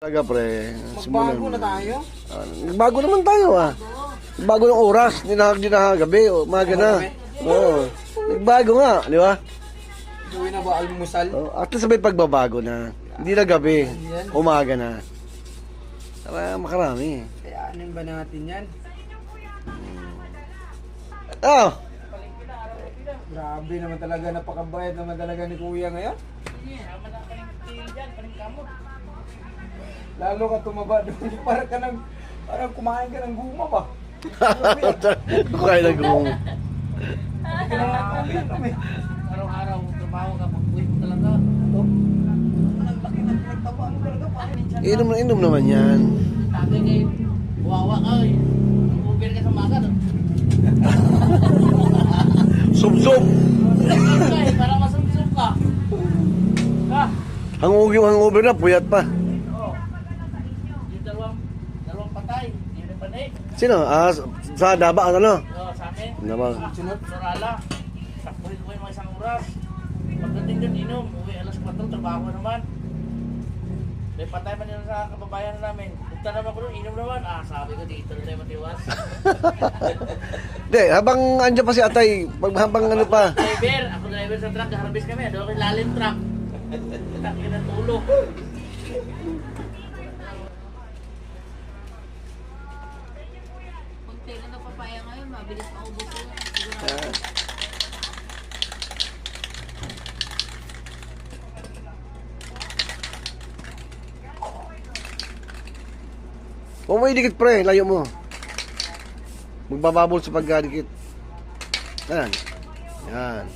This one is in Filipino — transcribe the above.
Talaga pre, Magbago na tayo? Nagbago naman tayo Nagbago ng oras, hindi na gabi, umaga na. Oo. Nagbago nga, di ba? Gawin na ba almusal? At least may pagbabago na. Hindi na gabi, umaga na. Para makarami. Kayaanin ba natin yan? Grabe naman talaga, napakabayad naman talaga ni Kuya ngayon. Lalo ka tumaba doon, parang kumain ka ng guma ba? Kaya nag-uong. Araw-araw trabaho ka, pag-uwi mo talaga. Ang laki ng pinagtaba mo talaga, parang Inom naman yan. Tagay kayo, wawa ka eh. Uber ka sa maga. Sub-sub. Para masumsum ka. Hangover na, puyat pa. Yung dalawang patay. Yung napanay. Sino? Sa Daba, ano? Sa amin. Daba. Sunod, Sorala. Takbuhin ko yung mga isang oras. Pagdating dun, inom. Uwi alas 4, trabaho naman. May patay pa nila sa kababayan namin. Punta naman ko doon, inom naman. Sabi ko dito na tayo matiwas. Hindi, habang andyan pa si Atay, habang ano pa. Ako driver sa truck, harvest kami. Doon kay lalim truck. Takin ng tulog. Kunti lang na papaya ngayon, mabilis maubos yun. Kung may dikit pre, layo mo. Magbababol sa pagkadikit. Yan. Yan.